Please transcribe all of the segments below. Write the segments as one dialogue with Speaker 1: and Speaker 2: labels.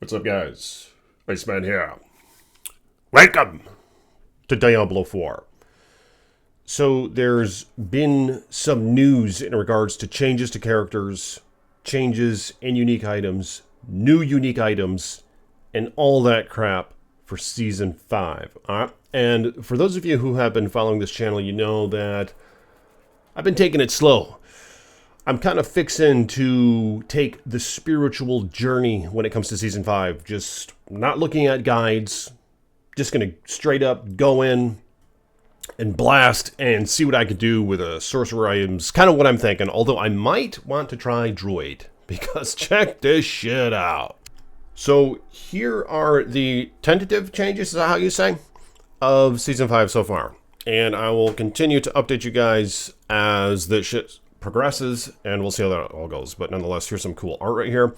Speaker 1: What's up, guys? Iceman here. Welcome to Diablo 4. So there's been some news in regards to changes to characters, changes in unique items, new unique items, and all that crap for Season 5. And for those of you who have been following this channel, you know that I've been taking it slow. I'm kind of fixing to take the spiritual journey when it comes to Season 5. Just not looking at guides. Just going to straight up go in and blast and see what I could do with a sorcerer items. Kind of what I'm thinking. Although I might want to try Druid. Because check this shit out. So here are the tentative changes, is that how you say, of Season 5 so far. And I will continue to update you guys as the shit progresses, and we'll see how that all goes. But nonetheless, here's some cool art right here.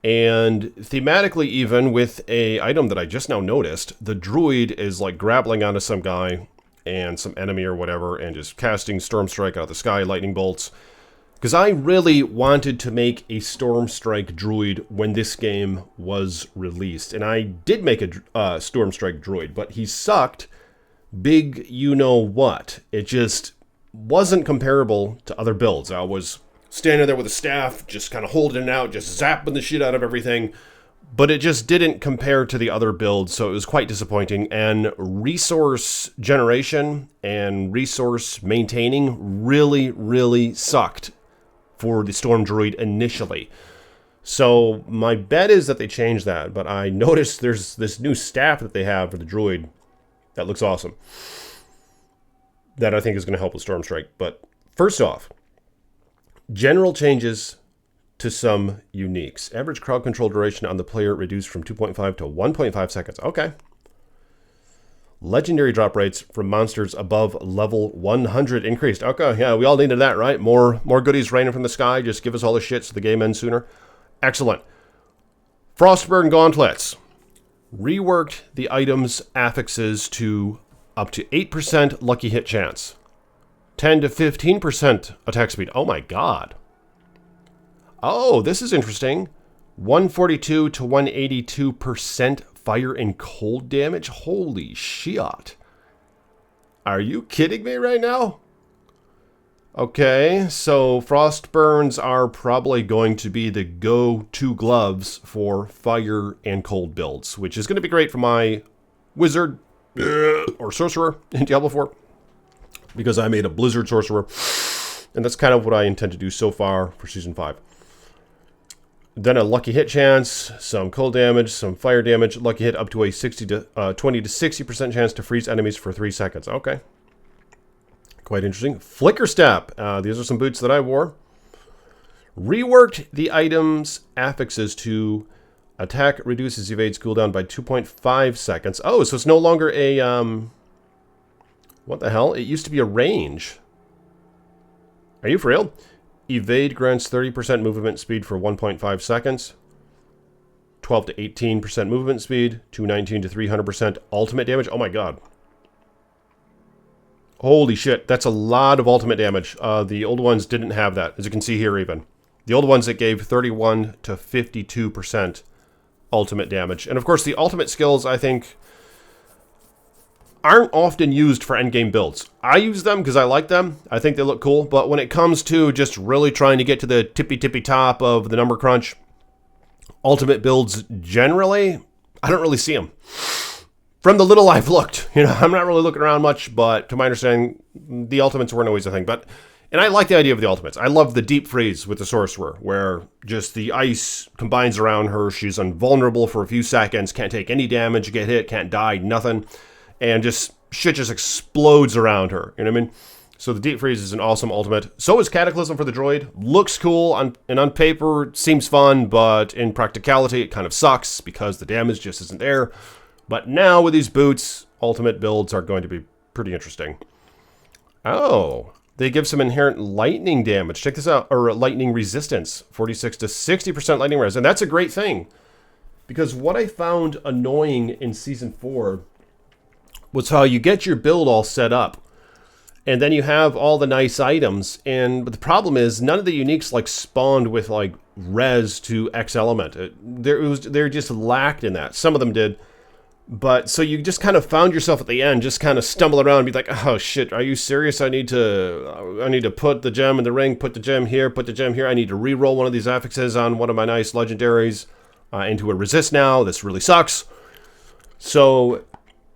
Speaker 1: And thematically, even with a item that I just now noticed, the druid is like grappling onto some guy and some enemy or whatever, and just casting Storm Strike out of the sky, lightning bolts. Because I really wanted to make a Storm Strike druid when this game was released. And I did make a Storm Strike druid, but he sucked big you-know-what. It just wasn't comparable to other builds. I was standing there with a staff, just kind of holding it out, just zapping the shit out of everything. But it just didn't compare to the other builds, so it was quite disappointing. And resource generation and resource maintaining really, really sucked for the Storm Druid initially. So my bet is that they changed that, but I noticed there's this new staff that they have for the Druid that looks awesome. That I think is going to help with Storm Strike. But first off, general changes to some uniques. Average crowd control duration on the player reduced from 2.5 to 1.5 seconds. Okay. Legendary drop rates from monsters above level 100 increased. Okay, yeah, we all needed that, right? More goodies raining from the sky. Just give us all the shit so the game ends sooner. Excellent. Frostburn gauntlets. Reworked the item's affixes to up to 8% lucky hit chance. 10 to 15% attack speed. Oh my god. Oh, this is interesting. 142 to 182% fire and cold damage. Holy shit. Are you kidding me right now? Okay, so Frostburns are probably going to be the go-to gloves for fire and cold builds, which is going to be great for my wizard or sorcerer in Diablo 4, because I made a blizzard sorcerer, and that's kind of what I intend to do so far for Season 5. Then a lucky hit chance, some cold damage, some fire damage, lucky hit up to a 20 to 60% chance to freeze enemies for 3 seconds. Okay. Quite interesting. Flicker Step. These are some boots that I wore. Reworked the item's affixes to attack reduces evades cooldown by 2.5 seconds. Oh, so it's no longer a, what the hell? It used to be a range. Are you for real? Evade grants 30% movement speed for 1.5 seconds. 12 to 18% movement speed. 219 to 300% ultimate damage. Oh my god. Holy shit, that's a lot of ultimate damage. The old ones didn't have that, as you can see here even. The old ones, it gave 31 to 52% ultimate damage. And of course, the ultimate skills, I think, aren't often used for endgame builds. I use them because I like them. I think they look cool. But when it comes to just really trying to get to the tippy top of the number crunch, ultimate builds generally, I don't really see them. From the little I've looked, I'm not really looking around much, but to my understanding, the ultimates weren't always a thing. And I like the idea of the ultimates. I love the deep freeze with the sorcerer, where just the ice combines around her. She's invulnerable for a few seconds, can't take any damage, get hit, can't die, nothing. And just shit just explodes around her. You know what I mean? So the deep freeze is an awesome ultimate. So is Cataclysm for the droid. Looks cool, and on paper seems fun, but in practicality it kind of sucks because the damage just isn't there. But now with these boots, ultimate builds are going to be pretty interesting. Oh, they give some inherent lightning damage. Check this out, or lightning resistance. 46 to 60% lightning res. And that's a great thing. Because what I found annoying in Season 4 was how you get your build all set up. And then you have all the nice items. But the problem is none of the uniques like spawned with like res to X element. They just lacked in that. Some of them did. But so you just kind of found yourself at the end, just kind of stumble around and be like, oh shit, are you serious? I need to put the gem in the ring, put the gem here, put the gem here. I need to re-roll one of these affixes on one of my nice legendaries into a resist now. This really sucks. So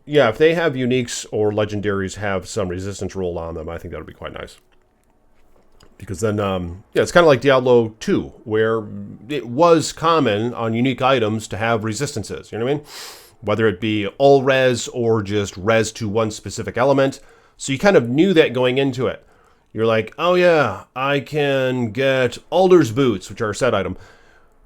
Speaker 1: yeah, if they have uniques or legendaries have some resistance roll on them, I think that would be quite nice. Because then, yeah, it's kind of like Diablo 2, where it was common on unique items to have resistances, you know what I mean? Whether it be all res or just res to one specific element. So you kind of knew that going into it. You're like, oh yeah, I can get Alder's Boots, which are a set item,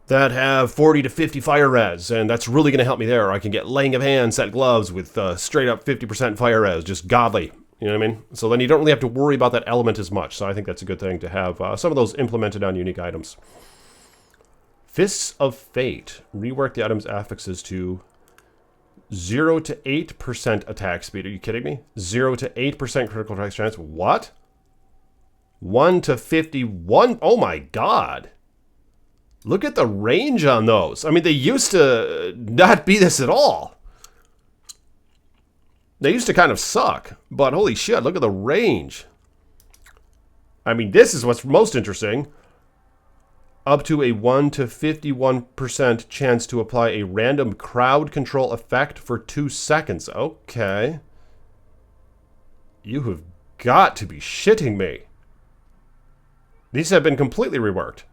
Speaker 1: that have 40 to 50 fire res, and that's really going to help me there. Or I can get Laying of Hands set gloves with straight up 50% fire res, just godly. You know what I mean? So then you don't really have to worry about that element as much. So I think that's a good thing to have some of those implemented on unique items. Fists of Fate. Rework the item's affixes to 0 to 8% attack speed. Are you kidding me? 0 to 8% critical strike chance. What? 1 to 51? Oh my god. Look at the range on those. I mean, they used to not be this at all. They used to kind of suck. But holy shit, look at the range. I mean, this is what's most interesting. Up to a 1 to 51% chance to apply a random crowd control effect for 2 seconds. Okay. You have got to be shitting me. These have been completely reworked.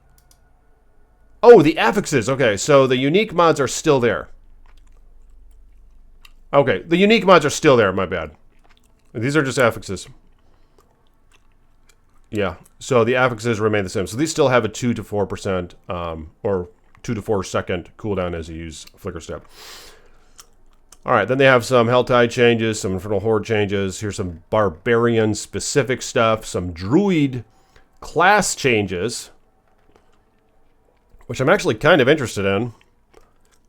Speaker 1: Oh, the affixes. Okay, so the unique mods are still there. Okay, the unique mods are still there, my bad. These are just affixes. Yeah, so the affixes remain the same. So these still have a 2 to 4%, or 2 to 4 second cooldown as you use Flicker Step. Alright, then they have some Helltide changes, some Infernal Horde changes. Here's some Barbarian specific stuff, some Druid class changes, which I'm actually kind of interested in.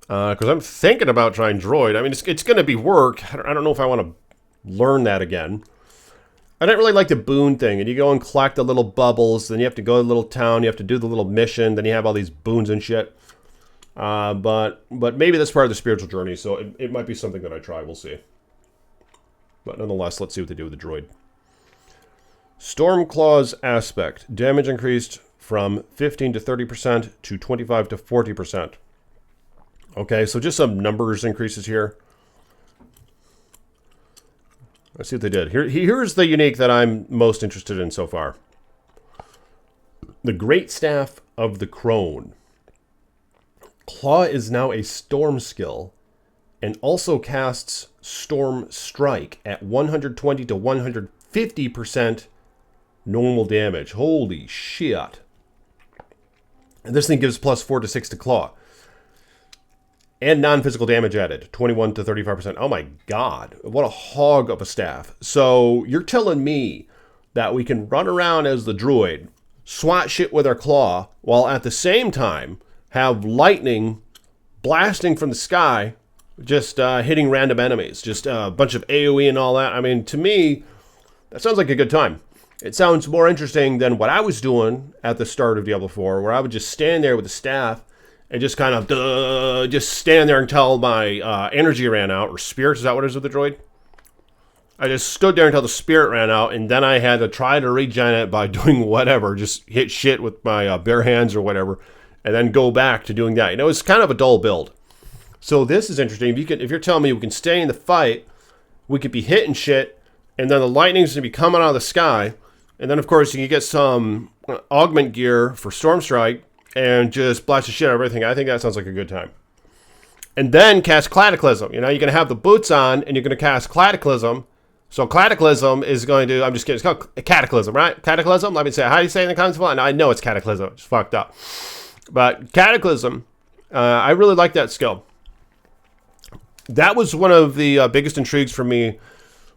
Speaker 1: Because I'm thinking about trying Droid. I mean, it's going to be work. I don't know if I want to learn that again. I don't really like the boon thing. And you go and collect the little bubbles. Then you have to go to the little town. You have to do the little mission. Then you have all these boons and shit. But maybe that's part of the spiritual journey. So it might be something that I try. We'll see. But nonetheless, let's see what they do with the droid. Stormclaw's aspect. Damage increased from 15 to 30% to 25 to 40%. Okay, so just some numbers increases here. Let's see what they did. Here's the unique that I'm most interested in so far. The Great Staff of the Crone. Claw is now a storm skill and also casts Storm Strike at 120 to 150% normal damage. Holy shit. And this thing gives plus 4 to 6 to Claw. And non-physical damage added, 21 to 35%. Oh my god, what a hog of a staff. So you're telling me that we can run around as the droid, swat shit with our claw, while at the same time have lightning blasting from the sky, just hitting random enemies, just a bunch of AoE and all that. I mean, to me, that sounds like a good time. It sounds more interesting than what I was doing at the start of Diablo 4, where I would just stand there with the staff and just kind of just stand there until my energy ran out, or spirit. Is that what it is with the droid? I just stood there until the spirit ran out, and then I had to try to regen it by doing whatever, just hit shit with my bare hands or whatever, and then go back to doing that. You know, it's kind of a dull build. So this is interesting. If you're telling me we can stay in the fight, we could be hitting shit, and then the lightning's going to be coming out of the sky, and then of course you can get some augment gear for Storm Strike, and just blast the shit out of everything. I think that sounds like a good time. And then cast Cataclysm. You know, you're going to have the boots on, and you're going to cast Cataclysm. So Cataclysm is going to... I'm just kidding. It's called Cataclysm, right? Cataclysm? Let me say, how do you say it in the console? I know it's Cataclysm. It's fucked up. But Cataclysm, I really like that skill. That was one of the biggest intrigues for me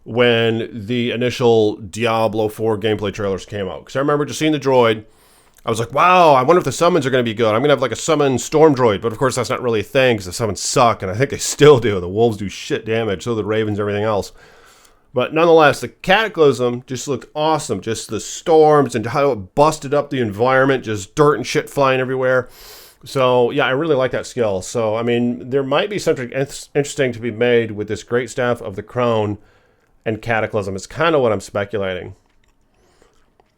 Speaker 1: when the initial Diablo 4 gameplay trailers came out. Because I remember just seeing the droid. I was like, wow, I wonder if the summons are going to be good. I'm going to have like a summon storm droid. But of course, that's not really a thing because the summons suck. And I think they still do. The wolves do shit damage. So do the ravens and everything else. But nonetheless, the Cataclysm just looked awesome. Just the storms and how it busted up the environment, just dirt and shit flying everywhere. So, yeah, I really like that skill. So, I mean, there might be something interesting to be made with this Great Staff of the Crown and Cataclysm. It's kind of what I'm speculating.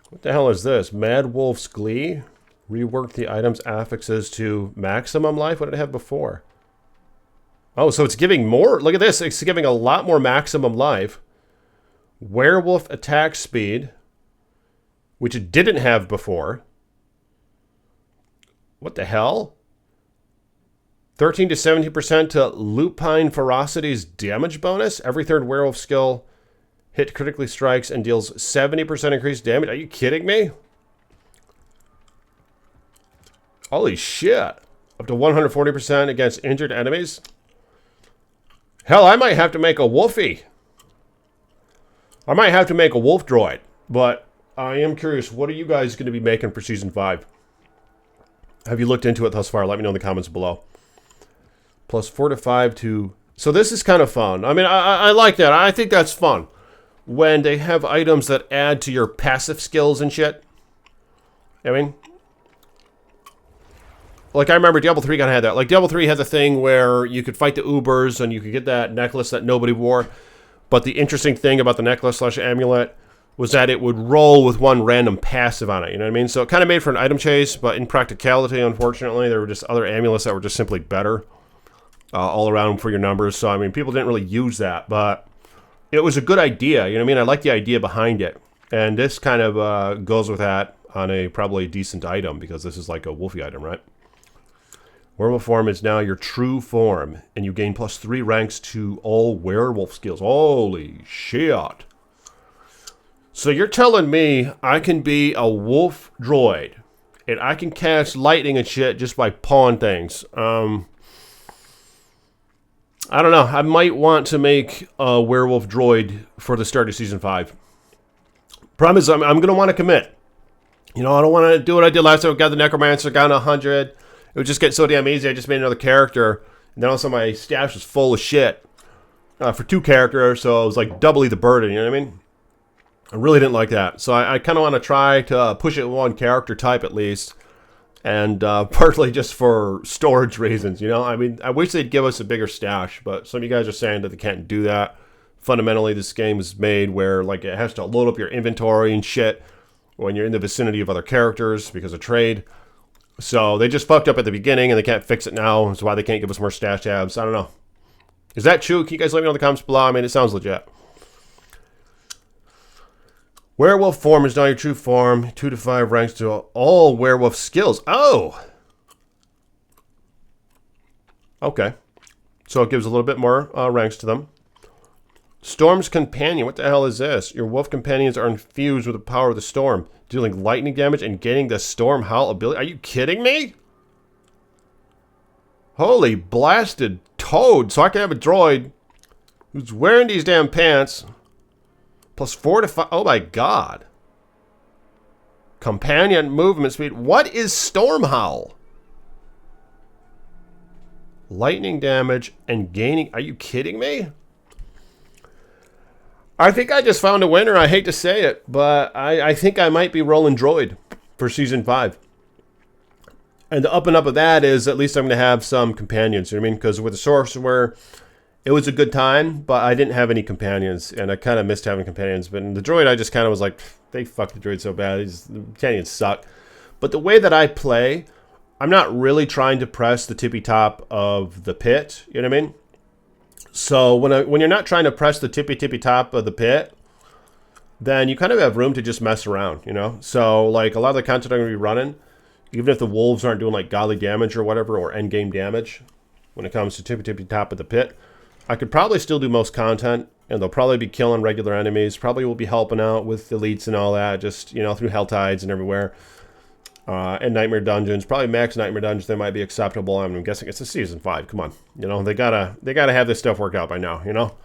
Speaker 1: What the hell is this? Mad Wolf's Glee? Rework the item's affixes to maximum life? What did it have before? Oh, so it's giving more. Look at this. It's giving a lot more maximum life. Werewolf attack speed, which it didn't have before. What the hell? 13 to 70% to Lupine Ferocity's damage bonus. Every third werewolf skill hit critically strikes and deals 70% increased damage. Are you kidding me? Holy shit. Up to 140% against injured enemies. Hell, I might have to make a wolfie. I might have to make a wolf droid, but I am curious, what are you guys going to be making for Season 5? Have you looked into it thus far? Let me know in the comments below. Plus 4 to 5 to... So this is kind of fun. I mean, I like that. I think that's fun. When they have items that add to your passive skills and shit. I mean... Like, I remember Diablo 3 kind of had that. Like, Diablo 3 had the thing where you could fight the Ubers and you could get that necklace that nobody wore. But the interesting thing about the necklace/amulet was that it would roll with one random passive on it. You know what I mean? So it kind of made for an item chase, but in practicality, unfortunately, there were just other amulets that were just simply better all around for your numbers. So, I mean, people didn't really use that, but it was a good idea. You know what I mean? I like the idea behind it. And this kind of goes with that on a probably decent item because this is like a wolfy item, right? Werewolf form is now your true form, and you gain plus 3 ranks to all werewolf skills. Holy shit. So you're telling me I can be a wolf droid, and I can cast lightning and shit just by pawing things. I don't know. I might want to make a werewolf droid for the start of Season 5. Problem is, I'm going to want to commit. You know, I don't want to do what I did last time. I got the Necromancer, got 100. It would just get so damn easy. I just made another character, and then also my stash was full of shit for 2 characters, so it was like doubly the burden, you know what I mean? I really didn't like that. So I kind of want to try to push it one character type at least, and partly just for storage reasons, you know? I mean, I wish they'd give us a bigger stash, but some of you guys are saying that they can't do that. Fundamentally, this game is made where like it has to load up your inventory and shit when you're in the vicinity of other characters because of trade. So they just fucked up at the beginning and they can't fix it now. That's why they can't give us more stash tabs. I don't know. Is that true? Can you guys let me know in the comments below? I mean, it sounds legit. Werewolf form is now your true form. 2 to 5 ranks to all werewolf skills. Oh! Okay. So it gives a little bit more ranks to them. Storm's Companion. What the hell is this? Your wolf companions are infused with the power of the storm, dealing lightning damage and gaining the Storm Howl ability. Are you kidding me? Holy blasted toad. So I can have a droid who's wearing these damn pants. Plus 4 to 5. Oh my god. Companion movement speed. What is Storm Howl? Lightning damage and gaining. Are you kidding me? I think I just found a winner. I hate to say it, but I think I might be rolling droid for Season 5. And the up and up of that is at least I'm going to have some companions. You know what I mean? Because with the Sorcerer, it was a good time, but I didn't have any companions. And I kind of missed having companions. But in the droid, I just kind of was like, they fucked the droid so bad. The companions suck. But the way that I play, I'm not really trying to press the tippy top of the pit. You know what I mean? So when you're not trying to press the tippy top of the pit, then you kind of have room to just mess around, you know? So like a lot of the content I'm going to be running, even if the wolves aren't doing like godly damage or whatever, or endgame damage, when it comes to tippy top of the pit, I could probably still do most content, and they'll probably be killing regular enemies, probably will be helping out with elites and all that, just, you know, through Hell Tides and everywhere. And Nightmare Dungeons, probably max Nightmare Dungeons, they might be acceptable. I'm guessing it's a Season 5. Come on, you know, they gotta have this stuff worked out by now, you know.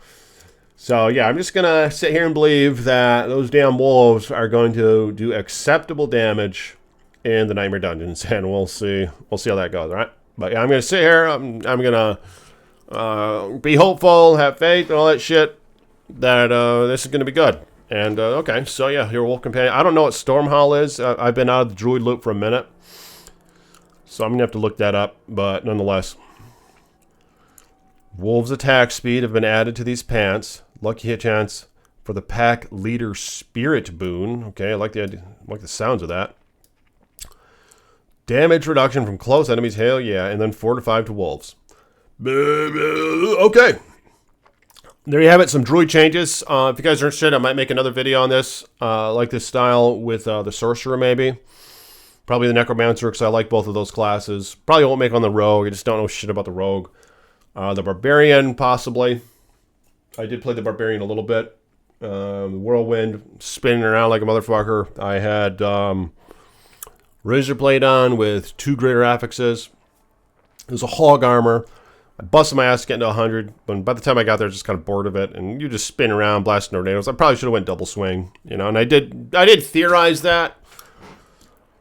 Speaker 1: So yeah, I'm just gonna sit here and believe that those damn wolves are going to do acceptable damage in the Nightmare Dungeons, and we'll see how that goes, all right? But yeah, I'm gonna sit here. I'm gonna be hopeful, have faith, and all that shit. that this is going to be good. And, okay, so yeah, your Wolf Companion. I don't know what Stormhowl is. I've been out of the Druid loop for a minute. So I'm going to have to look that up, but nonetheless. Wolves' attack speed have been added to these pants. Lucky hit chance for the pack leader spirit boon. Okay, I like the sounds of that. Damage reduction from close enemies. Hell yeah. And then 4 to 5 to wolves. Okay. There you have it. Some druid changes. If you guys are interested, I might make another video on this. Like this style with the sorcerer maybe. Probably the necromancer because I like both of those classes. Probably won't make on the rogue. I just don't know shit about the rogue. The barbarian possibly. I did play the barbarian a little bit. Whirlwind spinning around like a motherfucker. I had razor blade on with 2 greater affixes. It was a hog armor. I busted my ass getting to 100, but by the time I got there, I was just kind of bored of it. And you just spin around, blasting tornadoes. I probably should have went double swing, you know. And I did theorize that,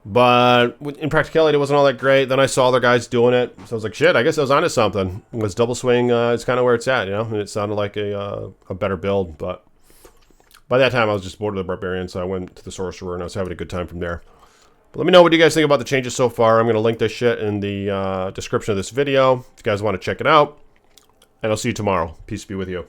Speaker 1: but in practicality, it wasn't all that great. Then I saw other guys doing it, so I was like, shit, I guess I was onto something. Because double swing is kind of where it's at, you know. And it sounded like a better build, but by that time, I was just bored of the barbarian, so I went to the sorcerer, and I was having a good time from there. But let me know what you guys think about the changes so far. I'm going to link this shit in the description of this video if you guys want to check it out. And I'll see you tomorrow. Peace be with you.